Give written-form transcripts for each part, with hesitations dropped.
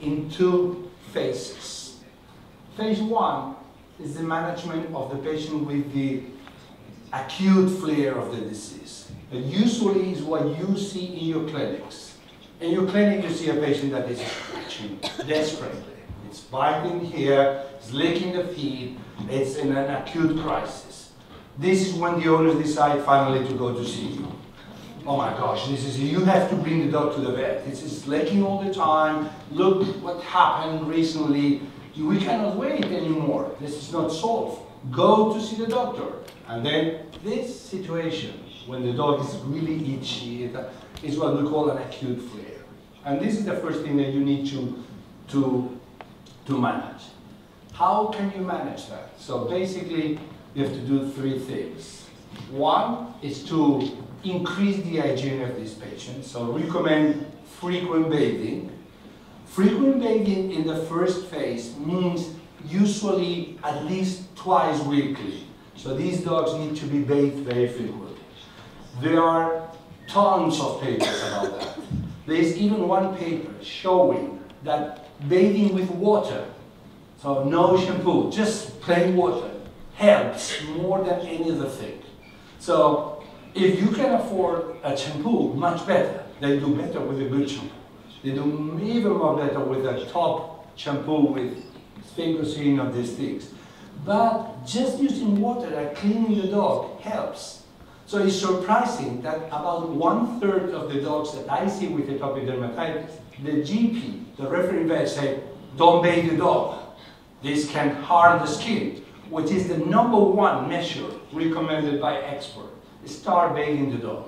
in two phases. Phase one is the management of the patient with the acute flare of the disease. That usually is what you see in your clinics. In your clinic, you see a patient that is scratching desperately. It's biting here, it's licking the feet, it's in an acute crisis. This is when the owners decide finally to go to see you. Oh my gosh, you have to bring the dog to the vet. It's licking all the time. Look what happened recently. We cannot wait anymore. This is not solved. Go to see the doctor. And then this situation, when the dog is really itchy, is what we call an acute flare. And this is the first thing that you need to manage. How can you manage that? So basically, you have to do three things. One is to increase the hygiene of these patients. So recommend frequent bathing. Frequent bathing in the first phase means usually at least twice weekly. So these dogs need to be bathed very frequently. There are tons of papers about that. There is even one paper showing that bathing with water, so no shampoo, just plain water, helps more than any other thing. So if you can afford a shampoo, much better. They do better with a good shampoo. They do even more better with a top shampoo with sphingosine or these things. But just using water and cleaning the dog helps. So it's surprising that about 1/3 of the dogs that I see with atopic dermatitis, the GP, the referring vet, say, don't bathe the dog. This can harm the skin, which is the #1 measure recommended by experts. Start bathing the dog.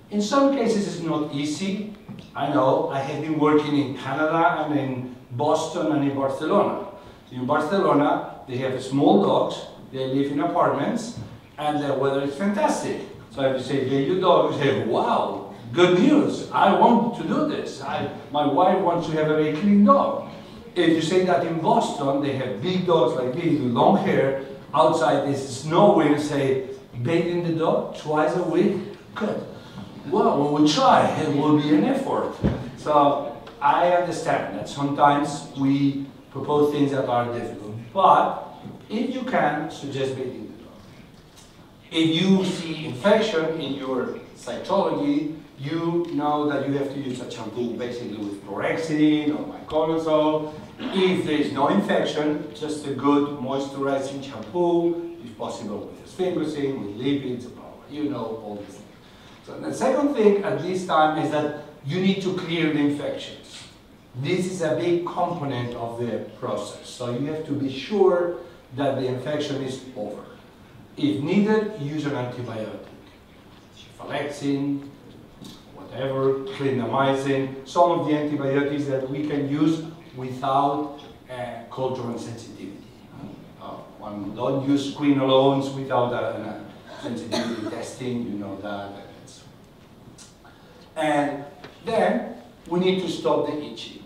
In some cases, it's not easy. I know, I have been working in Canada and in Boston and in Barcelona. In Barcelona, they have small dogs, they live in apartments, and the weather is fantastic. So if you say, bathe your dog, you say, wow, good news, I want to do this. My wife wants to have a very clean dog. If you say that in Boston, they have big dogs like this with long hair, outside it's snowing, and say, bathing the dog twice a week? Good. Well, we will try, it will be an effort. So I understand that sometimes we propose things that are difficult, but if you can, suggest bathing the dog. If you see infection in your cytology, you know that you have to use a shampoo basically with chlorhexidine or miconazole. If there is no infection, just a good moisturizing shampoo, if possible with sphingosine, with lipids, you know all these things. So the second thing at this time is that you need to clear the infections. This is a big component of the process. So you have to be sure that the infection is over. If needed, use an antibiotic. Cephalexin, whatever, clindamycin, some of the antibiotics that we can use without cultural sensitivity. One don't use quinolones without a sensitivity testing, you know that. And then we need to stop the itching.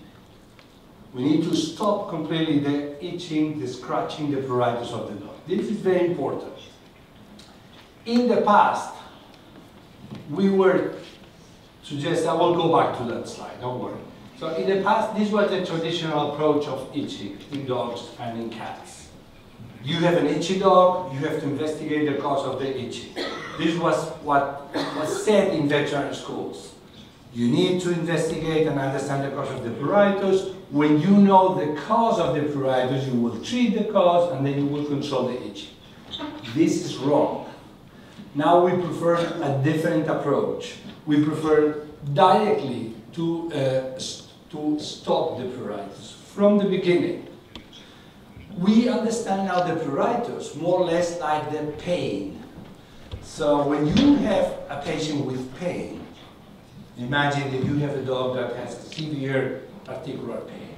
We need to stop completely the itching, the scratching, the pruritus of the dog. This is very important. In the past, we were I will go back to that slide, don't worry. So in the past, this was the traditional approach of itching in dogs and in cats. You have an itchy dog, you have to investigate the cause of the itching. This was what was said in veterinary schools. You need to investigate and understand the cause of the pruritus. When you know the cause of the pruritus, you will treat the cause and then you will control the itching. This is wrong. Now we prefer a different approach. We prefer directly to stop the pruritus from the beginning. We understand now the pruritus more or less like the pain. So when you have a patient with pain, imagine if you have a dog that has severe articular pain.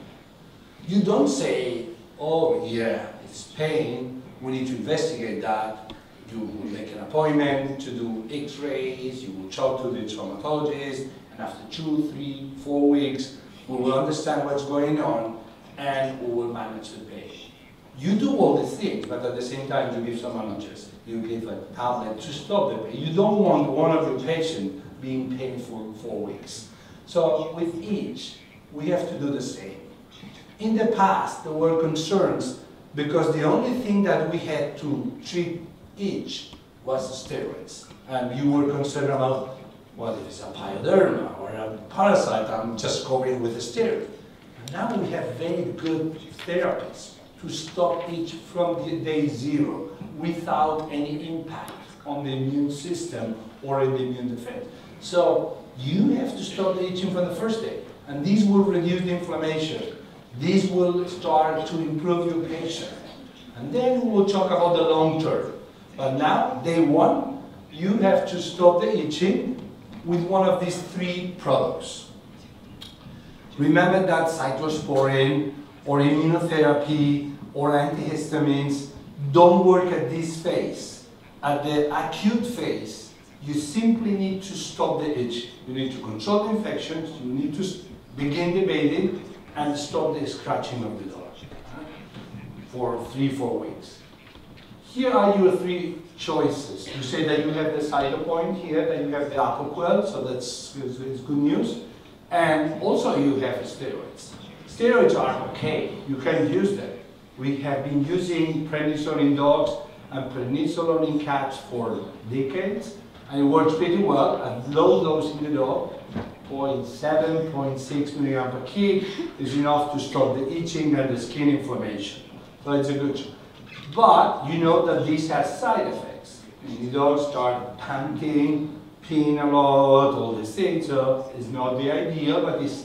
You don't say, oh yeah, it's pain, we need to investigate that. You will make an appointment to do x-rays, you will talk to the traumatologist, and after 2, 3, 4 weeks, we will understand what's going on and we will manage the pain. You do all these things, but at the same time you give some analgesic. You give a tablet to stop the pain. You don't want one of your patients being painful for 4 weeks. So with each, we have to do the same. In the past, there were concerns because the only thing that we had to treat itch was steroids. And you were concerned about, well, if it's a pyoderma or a parasite, I'm just covering with a steroid. And now we have very good therapies to stop itch from the day zero without any impact on the immune system or in the immune defense. So you have to stop the itching from the first day. And these will reduce the inflammation. These will start to improve your patient. And then we'll talk about the long term. But now, day one, you have to stop the itching with one of these 3 products. Remember that cyclosporin or immunotherapy or antihistamines don't work at this phase. At the acute phase, you simply need to stop the itch. You need to control the infections, you need to begin the bathing, and stop the scratching of the dog for 3-4 weeks. Here are your 3 choices. You say that you have the cytopoint here, that you have the Apoquel, so that's good news. And also you have steroids. Steroids are okay, you can use them. We have been using prednisone in dogs and prednisolone in cats for decades, and it works pretty well at low dose in the dog. 0.7, 0.6 milligram per kg is enough to stop the itching and the skin inflammation. So it's a good choice. But you know that this has side effects. The dogs start panting, peeing a lot, all these things. So it's not the ideal, but it's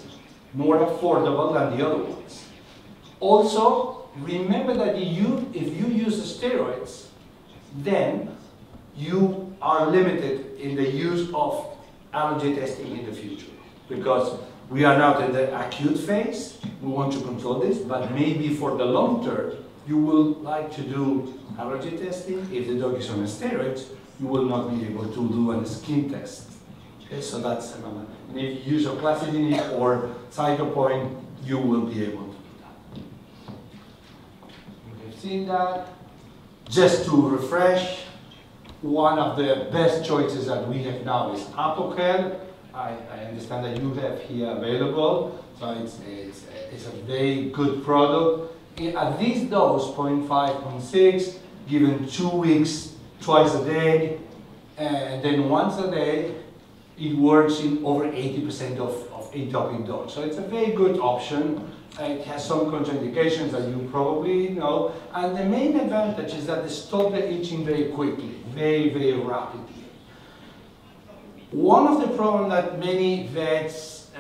more affordable than the other ones. Also, remember that if you use the steroids, then you are limited in the use of allergy testing in the future. Because we are now in the acute phase, we want to control this, but maybe for the long term, you will like to do allergy testing. If the dog is on steroids, you will not be able to do a skin test. Okay, so that's another. And if you use a classidinib or cytopoint, you will be able to do that. We have seen that. Just to refresh, one of the best choices that we have now is Apoquel. I understand that you have here available, so it's a very good product. At this dose, 0.5, 0.6, given 2 weeks, twice a day, and then once a day, it works in over 80% of atopic dogs. So it's a very good option. It has some contraindications that you probably know, and the main advantage is that they stop the itching very quickly, very, very rapidly. One of the problems that many vets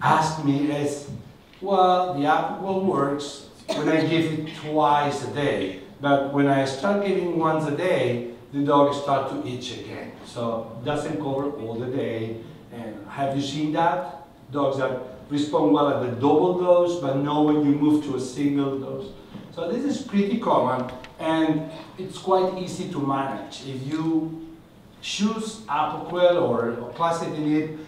ask me is, well, the Apoquel works when I give it twice a day, but when I start giving once a day, the dog starts to itch again. So it doesn't cover all the day. And have you seen that? Dogs that respond well at the double dose, but no when you move to a single dose. So this is pretty common, and it's quite easy to manage. If you choose Apoquel or classidinib,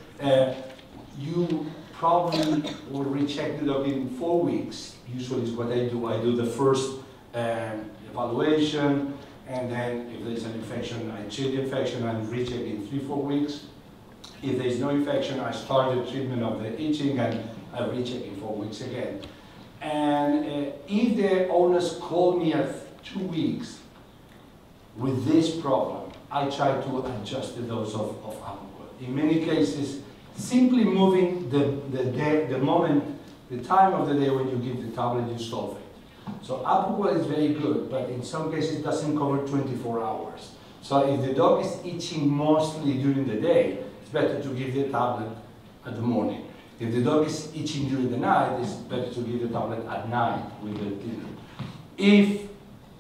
you probably will recheck the dog in 4 weeks. Usually is what I do. I do the first evaluation, and then if there's an infection, I treat the infection and recheck in 3-4 weeks. If there's no infection, I start the treatment of the itching and I recheck in 4 weeks again. And if the owners call me at 2 weeks with this problem, I try to adjust the dose of Apoquel. In many cases, simply moving the moment, the time of the day when you give the tablet, you solve it. So Apoquel is very good, but in some cases it doesn't cover 24 hours. So if the dog is itching mostly during the day, it's better to give the tablet at the morning. If the dog is itching during the night, it's better to give the tablet at night with the cleaner.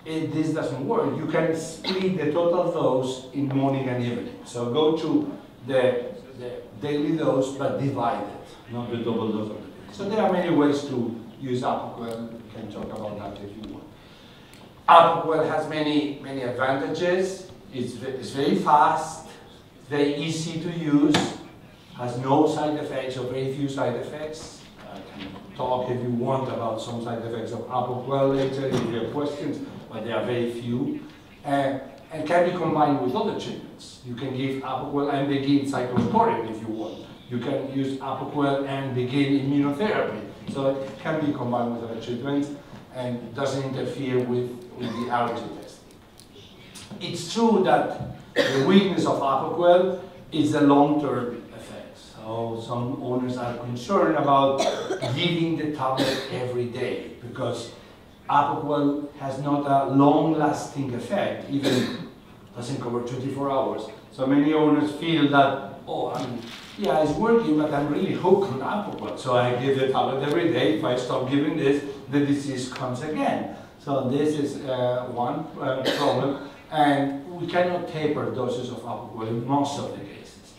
If this doesn't work, you can split the total dose in morning and evening. So go to the daily dose, but divide it, not the double dose of the day. So there are many ways to use Apoquel. We can talk about that if you want. Apoquel has many advantages. It's very fast, very easy to use, has no side effects or very few side effects. I can talk if you want about some side effects of Apoquel later if you have questions, but there are very few. And can be combined with other treatments. You can give Apoquel and begin cyclosporin if you want. You can use Apoquel and begin immunotherapy. So it can be combined with other treatments and doesn't interfere with the allergy testing. It's true that the weakness of Apoquel is a long-term effect. So some owners are concerned about giving the tablet every day because Apoquel has not a long-lasting effect, even doesn't cover 24 hours. So many owners feel that, oh, yeah, it's working, but I'm really hooked on Apoquel. So I give the tablet every day. If I stop giving this, the disease comes again. So this is one problem. And we cannot taper doses of Apoquel in most of the cases.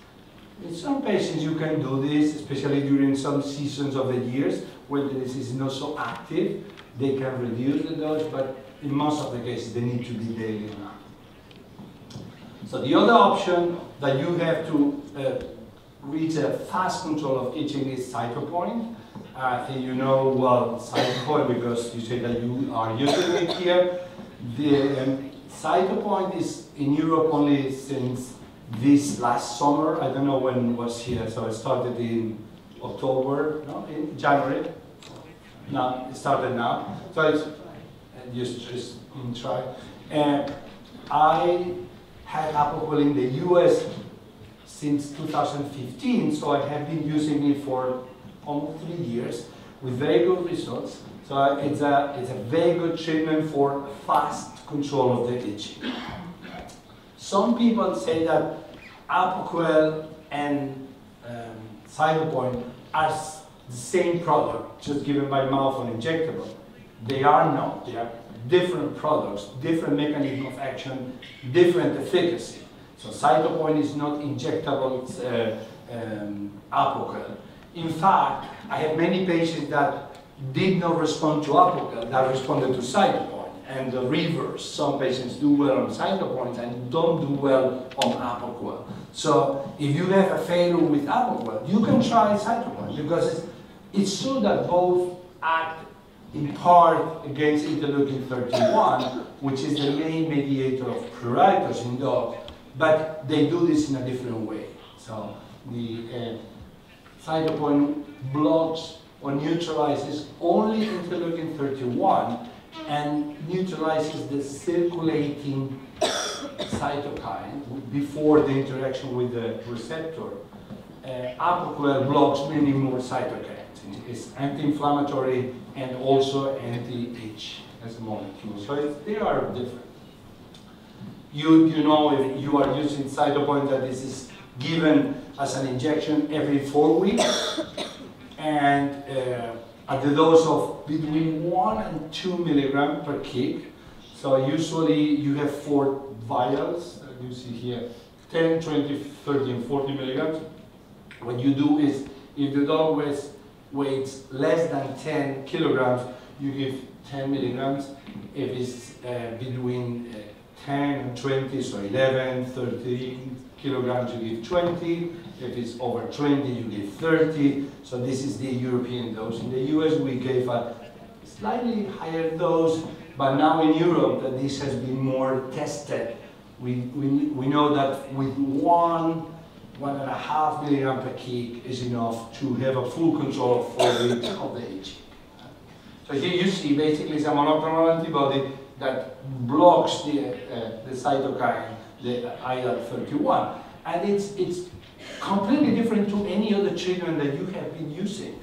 In some patients you can do this, especially during some seasons of the years when the disease is not so active. They can reduce the dose, but in most of the cases they need to be daily now. So the other option that you have to reach a fast control of itching is Cytopoint. I think you know well Cytopoint because you say that you are using it here. The Cytopoint is in Europe only since this last summer. I don't know when it was here, so it started in October, no, in January. No, it started now. So it's just try. I had Apoquel in the US since 2015, so I have been using it for almost 3 years with very good results. So it's a very good treatment for fast control of the itching. Some people say that Apoquel and Cytopoint are the same product, just given by mouth or injectable. They are not. They are different products, different mechanism of action, different efficacy. So Cytopoint is not injectable, it's Apoquel. In fact, I have many patients that did not respond to Apoquel, that responded to Cytopoint, and the reverse. Some patients do well on Cytopoint and don't do well on Apoquel. So if you have a failure with Apoquel, you can try Cytopoint because it's true that both act in part against interleukin-31, which is the main mediator of pruritus in dogs, but they do this in a different way. So the Cytopoint blocks or neutralizes only interleukin-31 and neutralizes the circulating cytokine before the interaction with the receptor. Apoquel blocks many more cytokines. It's anti-inflammatory and also anti-itch as a molecule. So they are different. You know if you are using Cytopoint that this is given as an injection every 4 weeks and at the dose of between 1 and 2 milligrams per kg. So usually you have 4 vials, you see here, 10, 20, 30, and 40 milligrams. What you do is, if the dog weighs less than 10 kilograms, you give 10 milligrams. If it's between 10 and 20, so 11, 13 kilograms, you give 20. If it's over 20, you give 30. So this is the European dose. In the US, we gave a slightly higher dose, but now in Europe, that this has been more tested. We know that with 1.5 milligram per kg is enough to have a full control for the weeks of the itching. So here you see basically it's a monoclonal antibody that blocks the cytokine, the IL-31, and it's completely different to any other treatment that you have been using.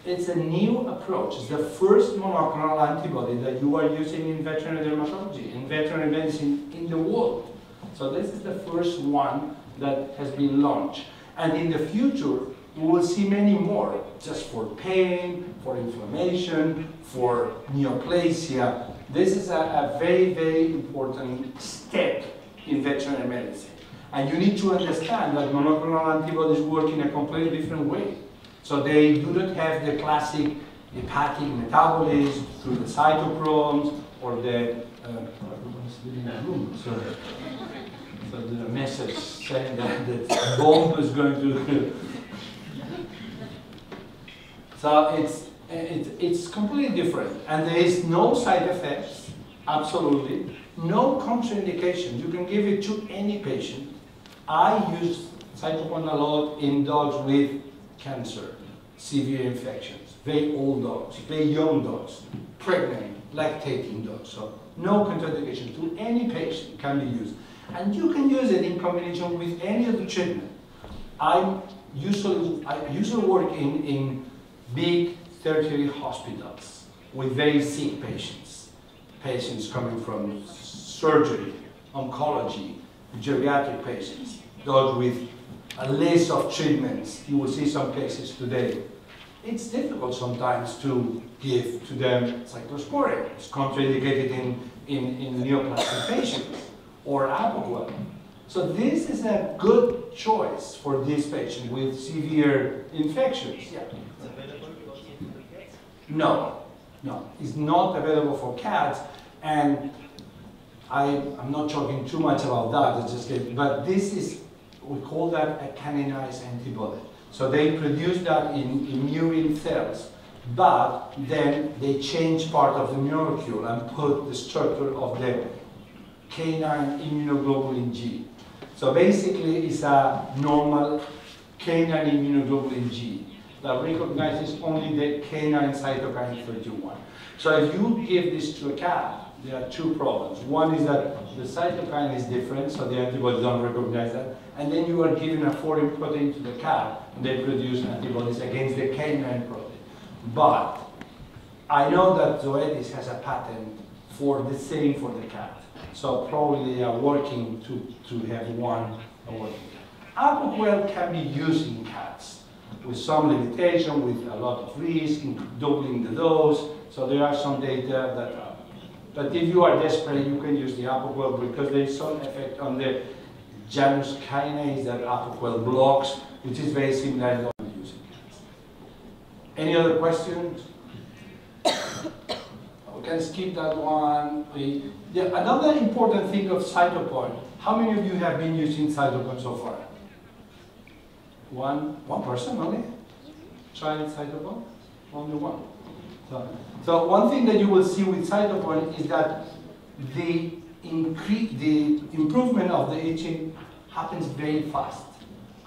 It's a new approach. It's the first monoclonal antibody that you are using in veterinary dermatology, in veterinary medicine in the world. So this is the first one that has been launched. And in the future, we will see many more, just for pain, for inflammation, for neoplasia. This is a very, very important step in veterinary medicine. And you need to understand that monoclonal antibodies work in a completely different way. So they do not have the classic hepatic metabolism through the cytochromes or the so there's a message saying that the bomb is going to. So it's completely different, and there is no side effects, absolutely, no contraindications. You can give it to any patient. I use cytopoint a lot in dogs with cancer, severe infections, very old dogs, very young dogs, pregnant, lactating dogs. So no contraindication to any patient can be used. And you can use it in combination with any other treatment. I usually work in big tertiary hospitals with very sick patients. Patients coming from surgery, oncology, geriatric patients, those with a list of treatments. You will see some cases today. It's difficult sometimes to give to them cyclosporine. It's contraindicated in neoplastic patients or apoquel. So this is a good choice for this patient with severe infections. Yeah. It's available for cats? No, it's not available for cats, and I'm not talking too much about that. It's just but this is, we call that a caninized antibody. So they produce that in murine cells, but then they change part of the molecule and put the structure of the canine immunoglobulin G. So basically it's a normal canine immunoglobulin G that recognizes only the canine cytokine 31. So if you give this to a cat, there are two problems. One is that the cytokine is different, so the antibodies don't recognize that. And then you are giving a foreign protein to the cat, and they produce antibodies against the canine protein. But I know that Zoetis has a patent for the same for the cat. So probably they are working to have one working. Apoquel can be used in cats with some limitation, with a lot of risk, in doubling the dose. So there are some data that are. But if you are desperate, you can use the apoquel because there is some effect on the Janus kinase that apoquel blocks, which is very similar to what we use in cats. Any other questions? We can skip that one. Another important thing of cytopoint. How many of you have been using cytopoint so far? One person only? Tried cytopoint? Only one. So one thing that you will see with cytopoint is that the improvement of the itching happens very fast.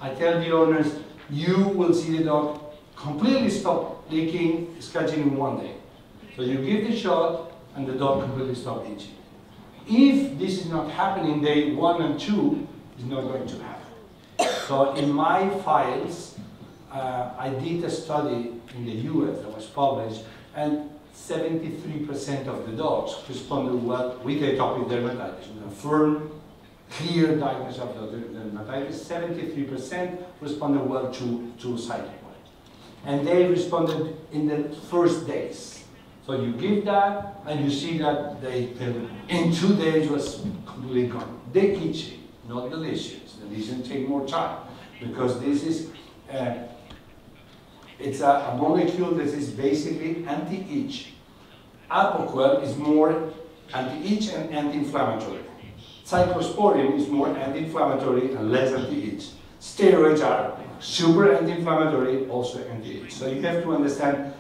I tell the owners, you will see the dog completely stop licking, scratching in 1 day. So you give the shot and the dog completely stops itching. If this is not happening day 1 and 2, it's not going to happen. So in my files, I did a study in the US that was published, and 73% of the dogs responded well with atopic dermatitis, with a firm, clear diagnosis of the dermatitis. 73% responded well to cytopoint. And they responded in the first days. So you give that, and you see that they in 2 days was completely gone. They itchy, not the lesions. The lesions take more time, because this is it's a molecule that is basically anti-itch. Apoquel is more anti-itch and anti-inflammatory. Cyclosporine is more anti-inflammatory and less anti-itch. Steroids are super anti-inflammatory, also anti-itch. So you have to understand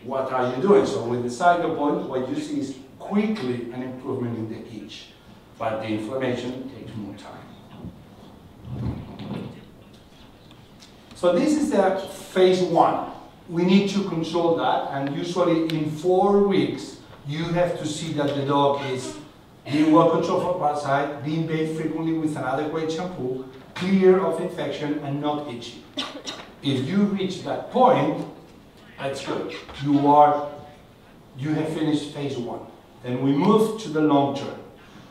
what are you doing. So with the cytopoint, what you see is quickly an improvement in the itch, but the inflammation takes more time. So this is the phase 1. We need to control that, and usually in 4 weeks, you have to see that the dog is being well controlled for parasite, being bathed frequently with an adequate shampoo, clear of infection, and not itchy. If you reach that point, that's good. You have finished phase 1. Then we move to the long term.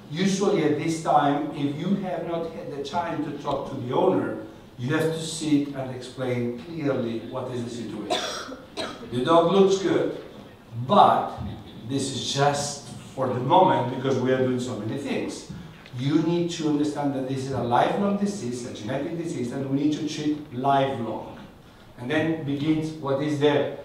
Usually at this time, if you have not had the time to talk to the owner, you have to sit and explain clearly what is the situation. The dog looks good, but this is just for the moment because we are doing so many things. You need to understand that this is a lifelong disease, a genetic disease, and we need to treat lifelong. And then begins what is the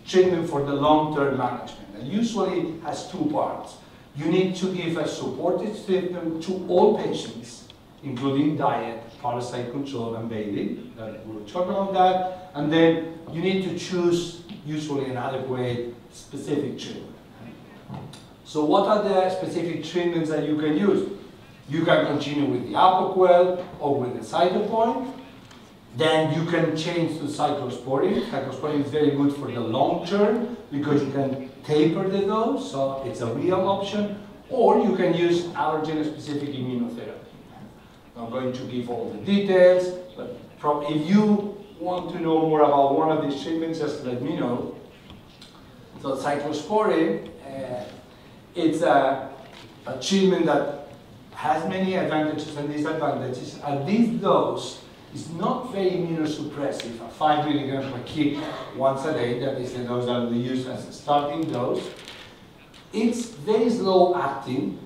treatment for the long-term management. And usually has 2 parts. You need to give a supportive treatment to all patients, including diet, parasite control, and bathing. We'll talk about that. And then you need to choose usually an adequate specific treatment. So what are the specific treatments that you can use? You can continue with the apoquel or with the cytopoint. Then you can change to cyclosporine. Cyclosporine is very good for the long term because you can taper the dose, so it's a real option. Or you can use allergen-specific immunotherapy. I'm going to give all the details, but if you want to know more about one of these treatments, just let me know. So cyclosporine, it's a treatment that has many advantages and disadvantages. At this dose, it's not very immunosuppressive. A 5 milligrams per kg once a day, that is the dose that we use as a starting dose. It's very slow acting.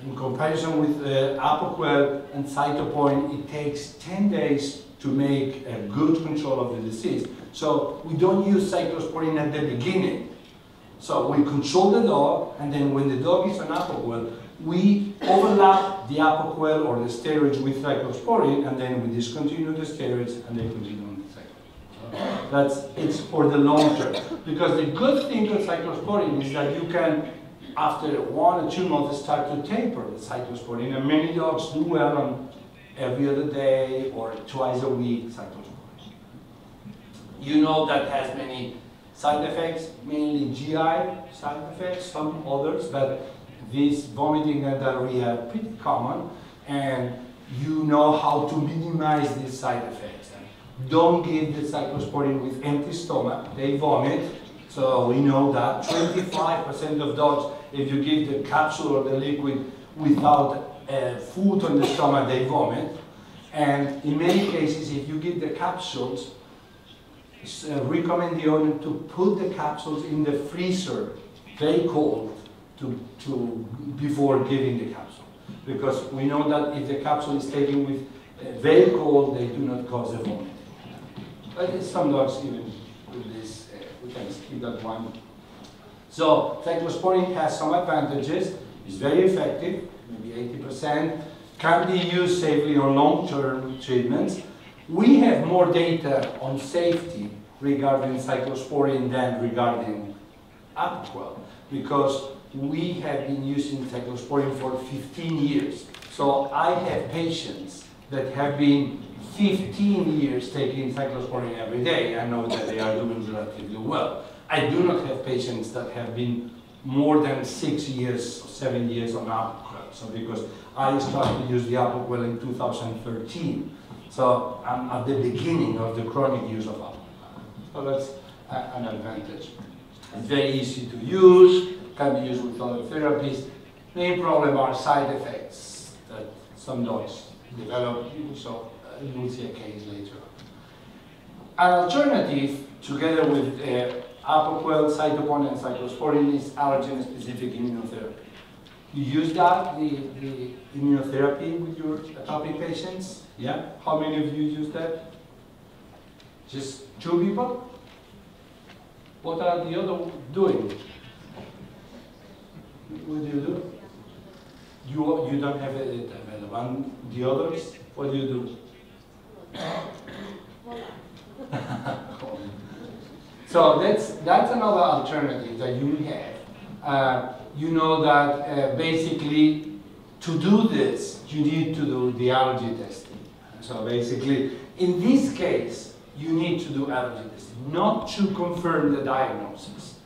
In comparison with Apoquel and Cytopoint, it takes 10 days to make a good control of the disease. So we don't use cyclosporine at the beginning. So we control the dog, and then when the dog is on Apoquel, we overlap the Apoquel or the steroids with cyclosporine, and then we discontinue the steroids and they continue on the cyclosporine. It's for the long term. Because the good thing with cyclosporine is that you can, after 1 or 2 months, start to taper the cyclosporine, and many dogs do well on every other day or twice a week cyclosporine. You know that has many side effects, mainly GI side effects, some others, but this vomiting and diarrhea are pretty common, and you know how to minimize these side effects. Don't give the cyclosporine with empty stomach, they vomit, so we know that 25% of dogs, if you give the capsule or the liquid without food on the stomach, they vomit. And in many cases, if you give the capsules, recommend the owner to put the capsules in the freezer, very cold, before giving the capsule. Because we know that if the capsule is taken with very cold, they do not cause a vomiting. But some dogs even with this, we can skip that one. So cyclosporine has some advantages. It's very effective, maybe 80%. Can be used safely on long-term treatments. We have more data on safety regarding cyclosporine than regarding Apoquel, because we have been using cyclosporine for 15 years. So I have patients that have been 15 years taking cyclosporine every day. I know that they are doing relatively well. I do not have patients that have been more than 6 years or 7 years on Apoquel. So because I started to use the Apoquel in 2013. So I'm at the beginning of the chronic use of Apoquel. So that's an advantage. It's very easy to use, can be used with other therapies. Main problem are side effects that some dogs develop, so you will see a case later on. An alternative, together with Apoquel, Cytopoint, and cyclosporine, is allergen-specific immunotherapy. You use that, the immunotherapy with your atopic patients? Yeah? How many of you use that? Just 2 people? What are the other doing? What do you do? You don't have it available. The others, what do you do? So that's another alternative that you have. You know that basically to do this, you need to do the allergy testing. So basically, in this case, you need to do allergy testing, not to confirm the diagnosis.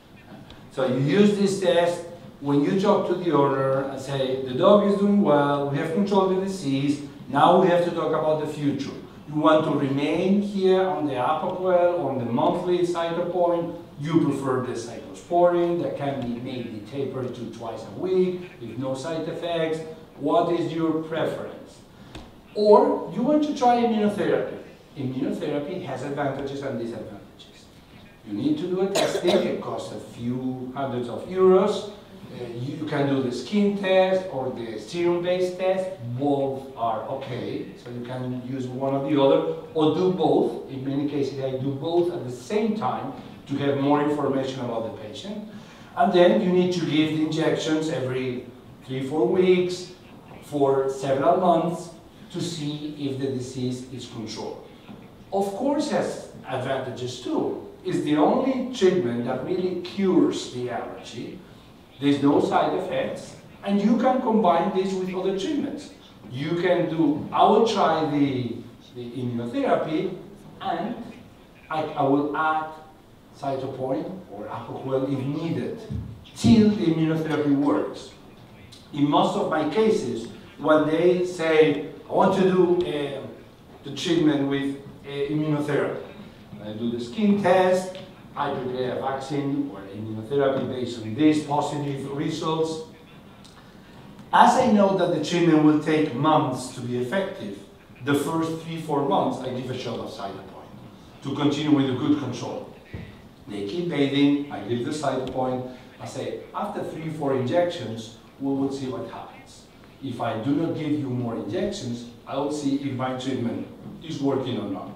So you use this test when you talk to the owner and say, the dog is doing well, we have controlled the disease, now we have to talk about the future. You want to remain here on the Apoquel, on the monthly Cytopoint, you prefer the cyclosporine that can be maybe tapered to twice a week with no side effects. What is your preference? Or you want to try immunotherapy. Immunotherapy has advantages and disadvantages. You need to do a testing, it costs a few hundreds of euros. You can do the skin test or the serum-based test. Both are okay, so you can use one or the other, or do both. In many cases, I do both at the same time to have more information about the patient. And then you need to give the injections every 3-4 weeks for several months to see if the disease is controlled. Of course, it has advantages too. It's the only treatment that really cures the allergy. There's no side effects, and you can combine this with other treatments. You can do, I will try the immunotherapy, And I will add cytopoint or apoquel if needed, till the immunotherapy works. In most of my cases, when they say, I want to do the treatment with immunotherapy, I do the skin test, I prepare a vaccine or immunotherapy based on these positive results. As I know that the treatment will take months to be effective, the first 3-4 months I give a shot of cytopoint to continue with a good control. They keep bathing, I give the cytopoint, I say, after 3-4 injections, we will see what happens. If I do not give you more injections, I will see if my treatment is working or not.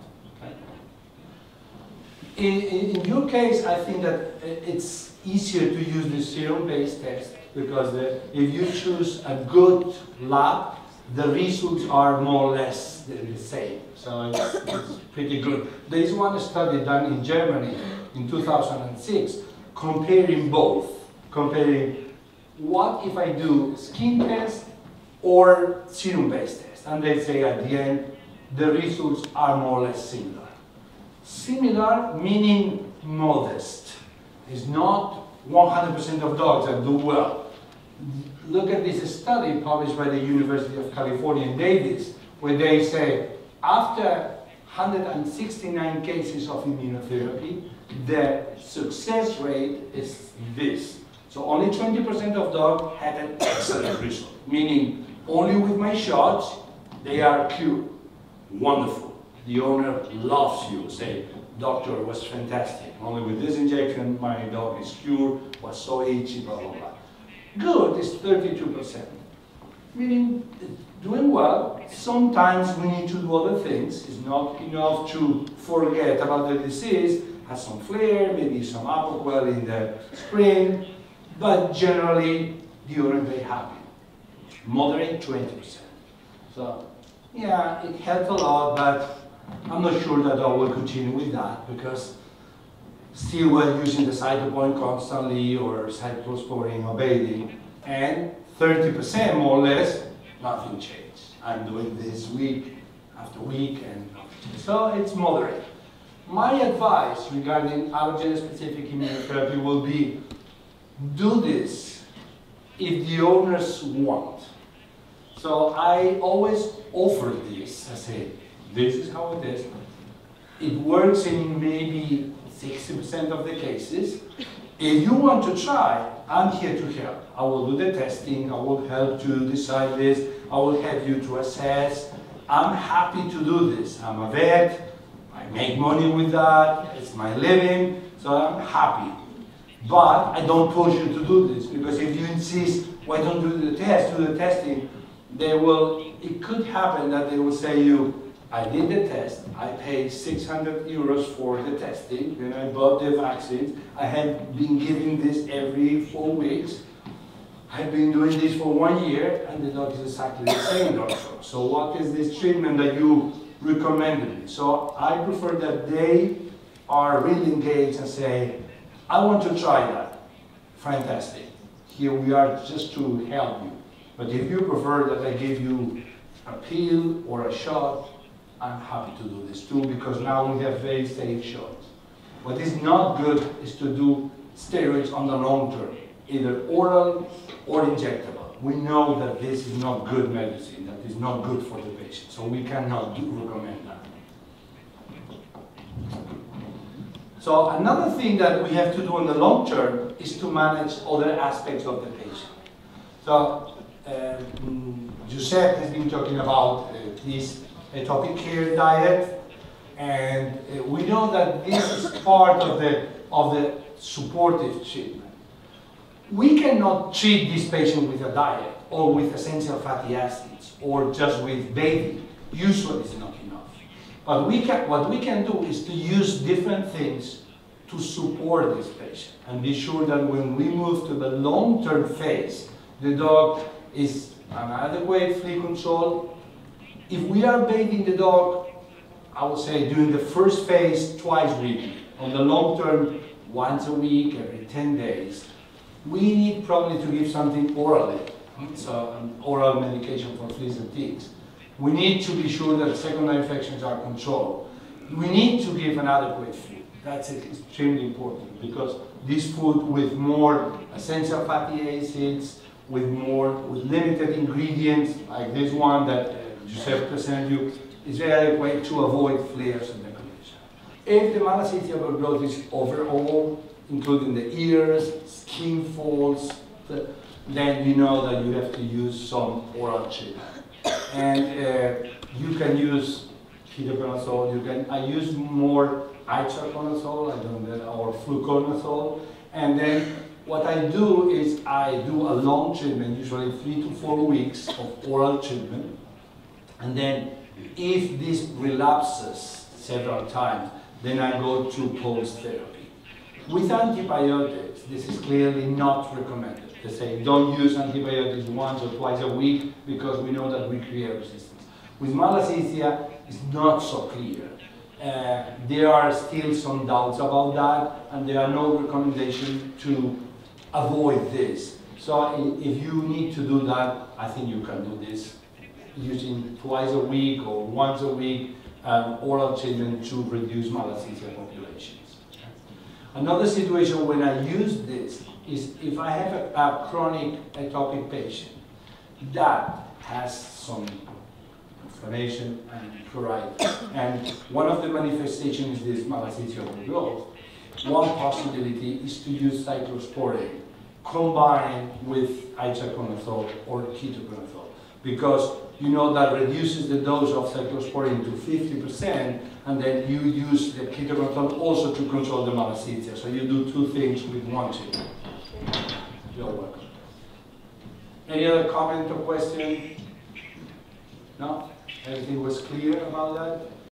Okay? In your case, I think that it's easier to use the serum-based test because if you choose a good lab, the results are more or less the same. So it's pretty good. There is one study done in Germany in 2006 comparing both. Comparing what if I do skin test or serum-based test. And they say at the end, the results are more or less similar. Similar meaning modest. It's not 100% of dogs that do well. Look at this study published by the University of California in Davis, where they say after 169 cases of immunotherapy, the success rate is this. So only 20% of dogs had an excellent result, meaning only with my shots, they are cured. Wonderful. The owner loves you, say, doctor, it was fantastic. Only with this injection, my dog is cured, was so itchy, blah, blah, blah. Good is 32%, meaning doing well. Sometimes we need to do other things. It's not enough to forget about the disease, have some flare, maybe some apoquel in the spring, but generally the owner is very happy. Moderate 20%. So yeah, it helped a lot, but I'm not sure that I will continue with that because still we're using the cytopoint constantly or cyclosporine or bathing, and 30% more or less, nothing changed. I'm doing this week after week, and so it's moderate. My advice regarding allergen-specific immunotherapy will be, do this if the owners want. So I always offer this. I say, this is how it is. It works in maybe 60% of the cases. If you want to try, I'm here to help. I will do the testing. I will help to decide this. I will help you to assess. I'm happy to do this. I'm a vet. I make money with that. It's my living. So I'm happy. But I don't push you to do this because if you insist, why don't do the test, do the testing, it could happen that they will say you, I did the test, I paid 600 euros for the testing, then I bought the vaccines, I have been giving this every 4 weeks, I've been doing this for 1 year, and the dog is exactly the same, doctor. So what is this treatment that you recommended me? So I prefer that they are really engaged and say, I want to try that. Fantastic. Here we are just to help you. But if you prefer that I give you a pill or a shot, I'm happy to do this too, because now we have very safe shots. What is not good is to do steroids on the long term, either oral or injectable. We know that this is not good medicine, that is not good for the patient, so we cannot recommend that. So another thing that we have to do in the long term is to manage other aspects of the patient. So Giuseppe has been talking about this atopic hair diet, and we know that this is part of the supportive treatment. We cannot treat this patient with a diet or with essential fatty acids or just with bathing. Usually it's not enough. But what we can do is to use different things to support this patient and be sure that when we move to the long-term phase, the dog is an adequate flea control. If we are bathing the dog, I would say during the first phase, twice weekly. On the long term, once a week, every 10 days. We need probably to give something orally, so an oral medication for fleas and ticks. We need to be sure that secondary infections are controlled. We need to give an adequate food. That's extremely important because this food with more essential fatty acids, with limited ingredients like this one that Giuseppe presented you, is very adequate to avoid flares and decomposition. If the malassezia overgrowth is overall, including the ears, skin folds, then you know that you have to use some oral treatment. And you can use ketoconazole. I use more itraconazole, or fluconazole. And then what I do is I do a long treatment, usually 3 to 4 weeks of oral treatment. And then if this relapses several times, then I go to pulse therapy. With antibiotics, this is clearly not recommended. They say don't use antibiotics once or twice a week because we know that we create resistance. With malassezia, it's not so clear. There are still some doubts about that, and there are no recommendations to avoid this. So if you need to do that, I think you can do this using twice a week or once a week oral treatment to reduce malassezia populations. Another situation when I use this is if I have a chronic atopic patient that has some inflammation and pruritus, and one of the manifestations is this malassezia overgrowth. One possibility is to use cyclosporine combined with itraconazole or ketoconazole, because you know that reduces the dose of cyclosporine to 50%, and then you use the ketoconazole also to control the malassezia. So you do two things with one treatment. You're welcome. Any other comment or question? No? Everything was clear about that?